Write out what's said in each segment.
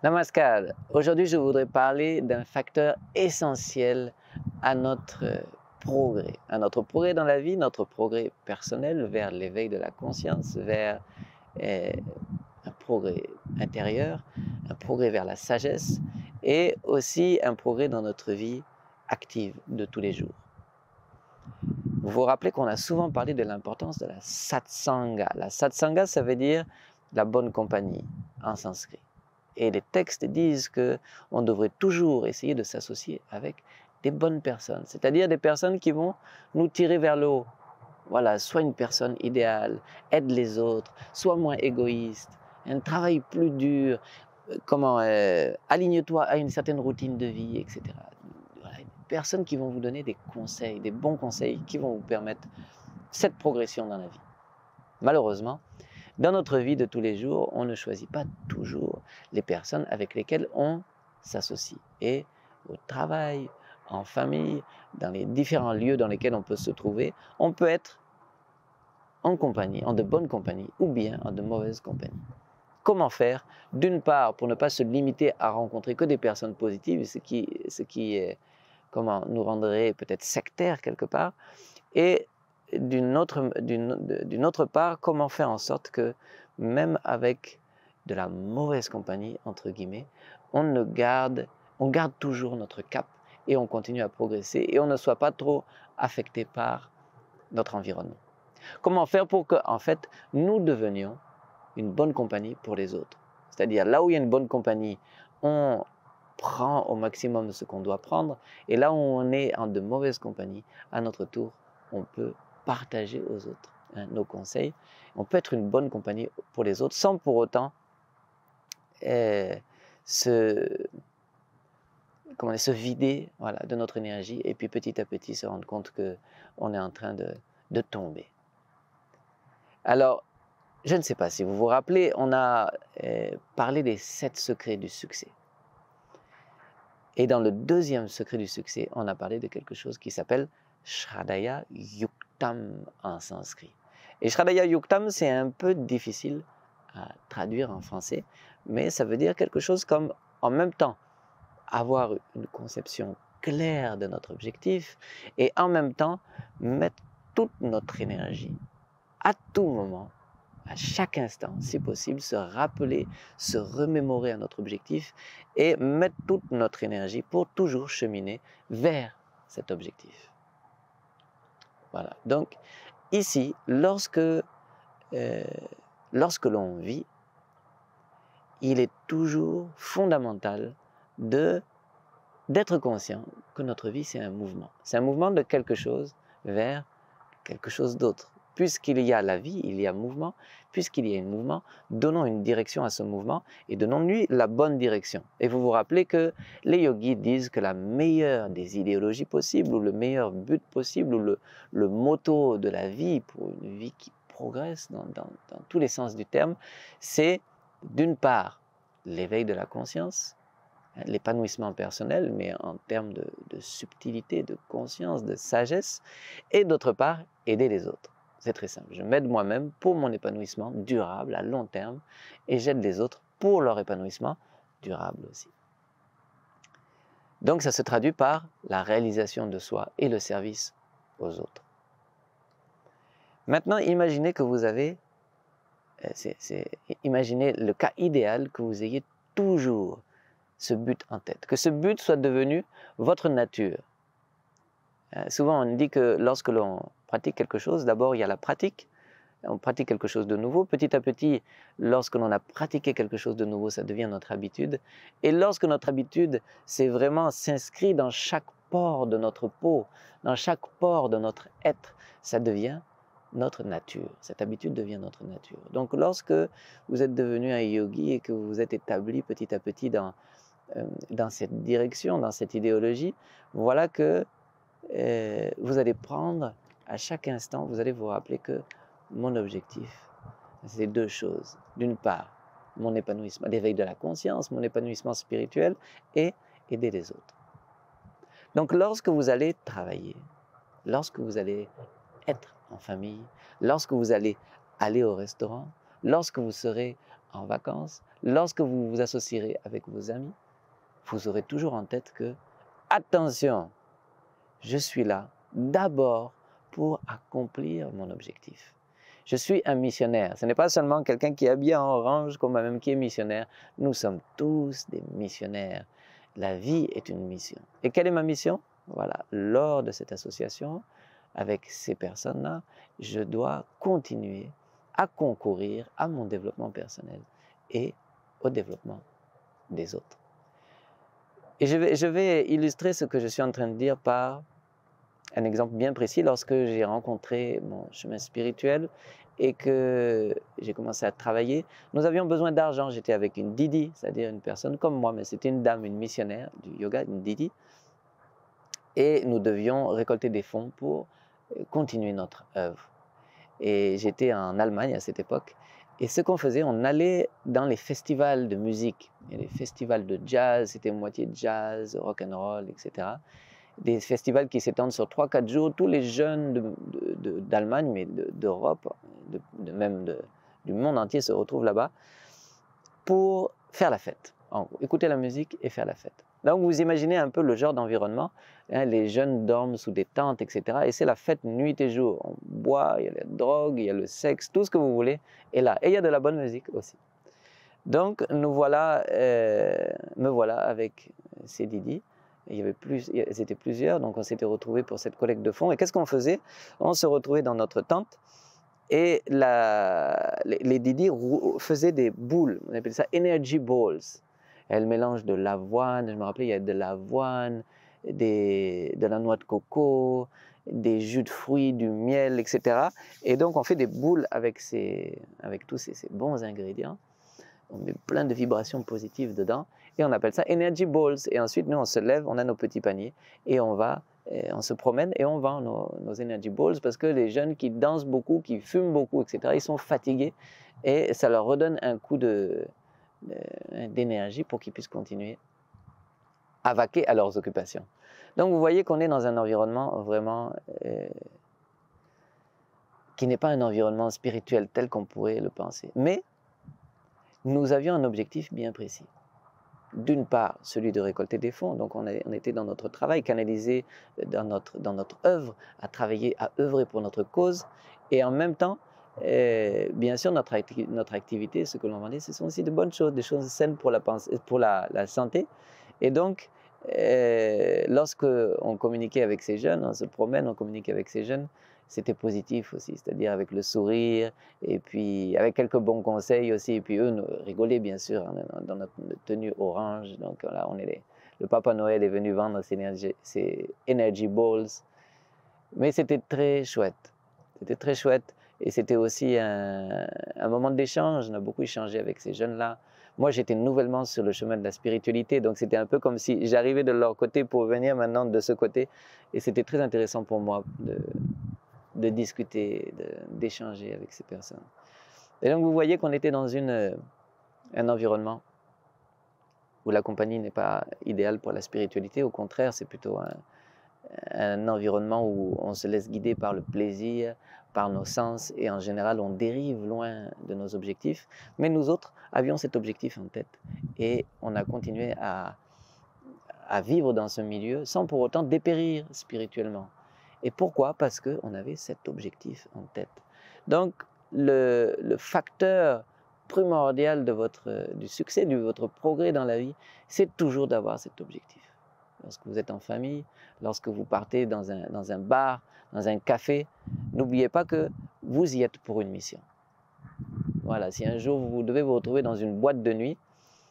Namaskar. Aujourd'hui, je voudrais parler d'un facteur essentiel à notre progrès dans la vie, notre progrès personnel vers l'éveil de la conscience, vers euh, un progrès intérieur, un progrès vers la sagesse et aussi un progrès dans notre vie active de tous les jours. Vous vous rappelez qu'on a souvent parlé de l'importance de la satsanga. La satsanga, ça veut dire la bonne compagnie en sanskrit. Et les textes disent qu'on devrait toujours essayer de s'associer avec des bonnes personnes, c'est-à-dire des personnes qui vont nous tirer vers le haut. Voilà, soit une personne idéale, aide les autres, soit moins égoïste, un travail plus dur, aligne-toi à une certaine routine de vie, etc. Voilà, des personnes qui vont vous donner des conseils, des bons conseils qui vont vous permettre cette progression dans la vie. Malheureusement, dans notre vie de tous les jours, on ne choisit pas toujours les personnes avec lesquelles on s'associe. Et au travail, en famille, dans les différents lieux dans lesquels on peut se trouver, on peut être en compagnie, en de bonnes compagnies, ou bien en de mauvaises compagnies. Comment faire? D'une part, pour ne pas se limiter à rencontrer que des personnes positives, ce qui nous rendrait peut-être sectaires quelque part, et d'une autre part, comment faire en sorte que même avec de la mauvaise compagnie, entre guillemets, on garde toujours notre cap et on continue à progresser et on ne soit pas trop affecté par notre environnement. Comment faire pour que, en fait, nous devenions une bonne compagnie pour les autres? C'est-à-dire, là où il y a une bonne compagnie, on prend au maximum ce qu'on doit prendre, et là où on est en de mauvaises compagnies, à notre tour, on peut partager aux autres nos conseils. On peut être une bonne compagnie pour les autres sans pour autant se vider, voilà, de notre énergie et puis petit à petit se rendre compte qu'on est en train de tomber. Alors, je ne sais pas si vous vous rappelez, on a parlé des 7 secrets du succès. Et dans le deuxième secret du succès, on a parlé de quelque chose qui s'appelle Shraddhaya Yuktam en sanskrit. Et Shraddhaya Yuktam, c'est un peu difficile à traduire en français, mais ça veut dire quelque chose comme, en même temps, avoir une conception claire de notre objectif et en même temps, mettre toute notre énergie à tout moment, à chaque instant, si possible, se rappeler, se remémorer à notre objectif et mettre toute notre énergie pour toujours cheminer vers cet objectif. Voilà. Donc, ici, lorsque l'on vit, il est toujours fondamental d'être conscient que notre vie, c'est un mouvement. C'est un mouvement de quelque chose vers quelque chose d'autre. Puisqu'il y a la vie, il y a mouvement. Puisqu'il y a un mouvement, donnons une direction à ce mouvement et donnons-lui la bonne direction. Et vous vous rappelez que les yogis disent que la meilleure des idéologies possibles, ou le meilleur but possible, ou le motto de la vie pour une vie qui progresse dans tous les sens du terme, c'est d'une part l'éveil de la conscience, l'épanouissement personnel, mais en termes de subtilité, de conscience, de sagesse, et d'autre part, aider les autres. C'est très simple. Je m'aide moi-même pour mon épanouissement durable à long terme, et j'aide les autres pour leur épanouissement durable aussi. Donc ça se traduit par la réalisation de soi et le service aux autres. Maintenant, imaginez que vous avez, imaginez le cas idéal que vous ayez toujours ce but en tête, que ce but soit devenu votre nature. Souvent on dit que lorsque l'on pratique quelque chose, d'abord il y a la pratique, on pratique quelque chose de nouveau, petit à petit, lorsque l'on a pratiqué quelque chose de nouveau, ça devient notre habitude, et lorsque notre habitude, c'est vraiment s'inscrit dans chaque pore de notre peau, dans chaque pore de notre être, ça devient notre nature, cette habitude devient notre nature. Donc lorsque vous êtes devenu un yogi et que vous vous êtes établi petit à petit dans cette direction, dans cette idéologie, voilà que vous allez prendre à chaque instant, vous allez vous rappeler que mon objectif, c'est 2 choses. D'une part, mon épanouissement, l'éveil de la conscience, mon épanouissement spirituel et aider les autres. Donc lorsque vous allez travailler, lorsque vous allez être en famille, lorsque vous allez aller au restaurant, lorsque vous serez en vacances, lorsque vous vous associerez avec vos amis, vous aurez toujours en tête que, attention, je suis là d'abord pour accomplir mon objectif. Je suis un missionnaire. Ce n'est pas seulement quelqu'un qui est habillé en orange comme moi-même qui est missionnaire. Nous sommes tous des missionnaires. La vie est une mission. Et quelle est ma mission? Voilà, lors de cette association, avec ces personnes-là, je dois continuer à concourir à mon développement personnel et au développement des autres. Et je vais illustrer ce que je suis en train de dire par un exemple bien précis. Lorsque j'ai rencontré mon chemin spirituel et que j'ai commencé à travailler, nous avions besoin d'argent. J'étais avec une Didi, c'est-à-dire une personne comme moi, mais c'était une dame, une missionnaire du yoga, une Didi. Et nous devions récolter des fonds pour continuer notre œuvre. Et j'étais en Allemagne à cette époque. Et ce qu'on faisait, on allait dans les festivals de musique. Il y a des festivals de jazz, c'était moitié jazz, rock and roll, etc. Des festivals qui s'étendent sur 3-4 jours. Tous les jeunes d'Allemagne, mais d'Europe, même du monde entier se retrouvent là-bas pour faire la fête. En gros, écouter la musique et faire la fête. Donc vous imaginez un peu le genre d'environnement. Hein, les jeunes dorment sous des tentes, etc. Et c'est la fête nuit et jour. On boit, il y a la drogue, il y a le sexe, tout ce que vous voulez est là. Et il y a de la bonne musique aussi. Donc me voilà avec ces Didi. Ils étaient plusieurs, donc on s'était retrouvés pour cette collecte de fonds. Et qu'est-ce qu'on faisait? On se retrouvait dans notre tente et les Didi faisaient des boules. On appelle ça energy balls. Elles mélangent de l'avoine, je me rappelais, il y a de l'avoine, de la noix de coco, des jus de fruits, du miel, etc. Et donc on fait des boules avec tous ces bons ingrédients. On met plein de vibrations positives dedans et on appelle ça energy balls. Et ensuite, nous, on se lève, on a nos petits paniers et on se promène et on vend nos energy balls parce que les jeunes qui dansent beaucoup, qui fument beaucoup, etc., ils sont fatigués et ça leur redonne un coup d'énergie pour qu'ils puissent continuer à vaquer à leurs occupations. Donc, vous voyez qu'on est dans un environnement vraiment qui n'est pas un environnement spirituel tel qu'on pourrait le penser. Mais nous avions un objectif bien précis. D'une part, celui de récolter des fonds. Donc, on était dans notre travail, canalisé dans notre œuvre, à travailler, à œuvrer pour notre cause. Et en même temps, bien sûr, notre activité, ce que l'on vendait, ce sont aussi de bonnes choses, des choses saines pour la santé. Et donc, lorsque on communiquait avec ces jeunes, on se promène, on communique avec ces jeunes, c'était positif aussi, c'est-à-dire avec le sourire, et puis avec quelques bons conseils aussi, et puis eux nous rigolaient bien sûr dans notre tenue orange, donc là le Papa Noël est venu vendre ses energy balls, mais c'était très chouette, et c'était aussi un moment d'échange, on a beaucoup échangé avec ces jeunes-là. Moi, j'étais nouvellement sur le chemin de la spiritualité, donc c'était un peu comme si j'arrivais de leur côté pour venir maintenant de ce côté, et c'était très intéressant pour moi de discuter, d'échanger avec ces personnes. Et donc vous voyez qu'on était dans un environnement où la compagnie n'est pas idéale pour la spiritualité, au contraire c'est plutôt un environnement où on se laisse guider par le plaisir, par nos sens et en général on dérive loin de nos objectifs, mais nous autres avions cet objectif en tête et on a continué à vivre dans ce milieu sans pour autant dépérir spirituellement. Et pourquoi? Parce qu'on avait cet objectif en tête. Donc, le facteur primordial du succès, de votre progrès dans la vie, c'est toujours d'avoir cet objectif. Lorsque vous êtes en famille, lorsque vous partez dans un bar, dans un café, n'oubliez pas que vous y êtes pour une mission. Voilà, si un jour vous devez vous retrouver dans une boîte de nuit,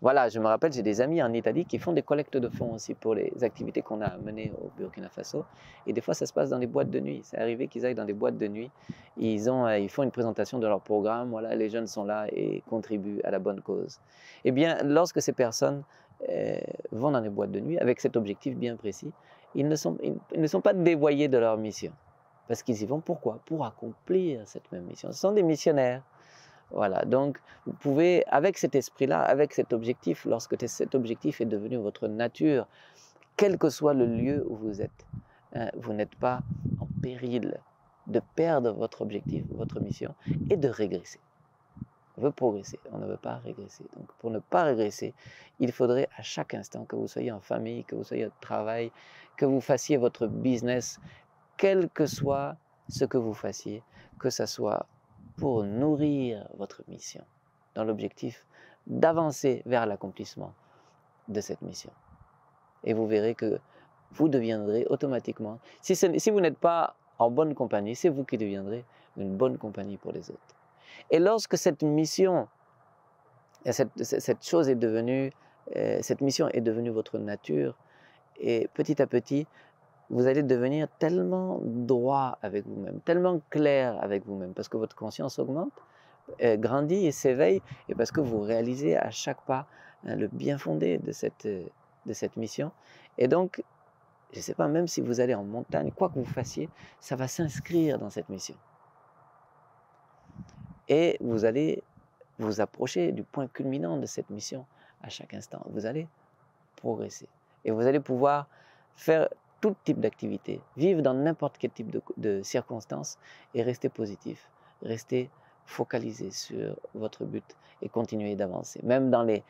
voilà, je me rappelle, j'ai des amis en Italie qui font des collectes de fonds aussi pour les activités qu'on a menées au Burkina Faso. Et des fois, ça se passe dans des boîtes de nuit. C'est arrivé qu'ils aillent dans des boîtes de nuit. Ils font une présentation de leur programme. Voilà, les jeunes sont là et contribuent à la bonne cause. Eh bien, lorsque ces personnes vont dans les boîtes de nuit avec cet objectif bien précis, ils ne sont pas dévoyés de leur mission. Parce qu'ils y vont pourquoi? Pour accomplir cette même mission. Ce sont des missionnaires. Voilà, donc vous pouvez, avec cet esprit-là, avec cet objectif, lorsque cet objectif est devenu votre nature, quel que soit le lieu où vous êtes, hein, vous n'êtes pas en péril de perdre votre objectif, votre mission, et de régresser. On veut progresser, on ne veut pas régresser. Donc pour ne pas régresser, il faudrait à chaque instant, que vous soyez en famille, que vous soyez au travail, que vous fassiez votre business, quel que soit ce que vous fassiez, que ce soit pour nourrir votre mission, dans l'objectif d'avancer vers l'accomplissement de cette mission. Et vous verrez que vous deviendrez automatiquement, si vous n'êtes pas en bonne compagnie, c'est vous qui deviendrez une bonne compagnie pour les autres. Et lorsque cette mission, cette chose est devenue, cette mission est devenue votre nature, et petit à petit, vous allez devenir tellement droit avec vous-même, tellement clair avec vous-même, parce que votre conscience augmente, grandit et s'éveille, et parce que vous réalisez à chaque pas le bien fondé de cette mission. Et donc, je ne sais pas, même si vous allez en montagne, quoi que vous fassiez, ça va s'inscrire dans cette mission. Et vous allez vous approcher du point culminant de cette mission à chaque instant. Vous allez progresser. Et vous allez pouvoir faire tout type d'activité, vivre dans n'importe quel type de circonstances et rester positif, rester focalisé sur votre but et continuer d'avancer. Même dans les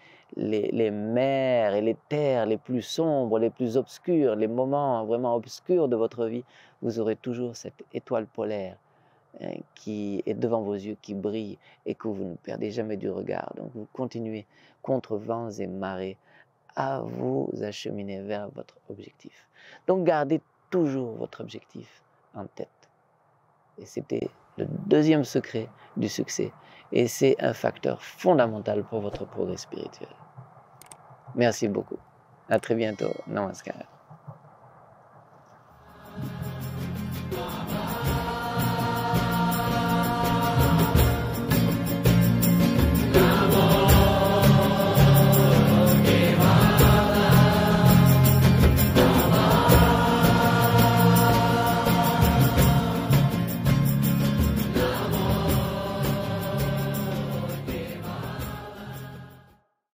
mers et les terres les plus sombres, les plus obscures, les moments vraiment obscurs de votre vie, vous aurez toujours cette étoile polaire qui est devant vos yeux, qui brille et que vous ne perdez jamais du regard. Donc vous continuez contre vents et marées à vous acheminer vers votre objectif. Donc gardez toujours votre objectif en tête. Et c'était le deuxième secret du succès. Et c'est un facteur fondamental pour votre progrès spirituel. Merci beaucoup. À très bientôt. Namaskar.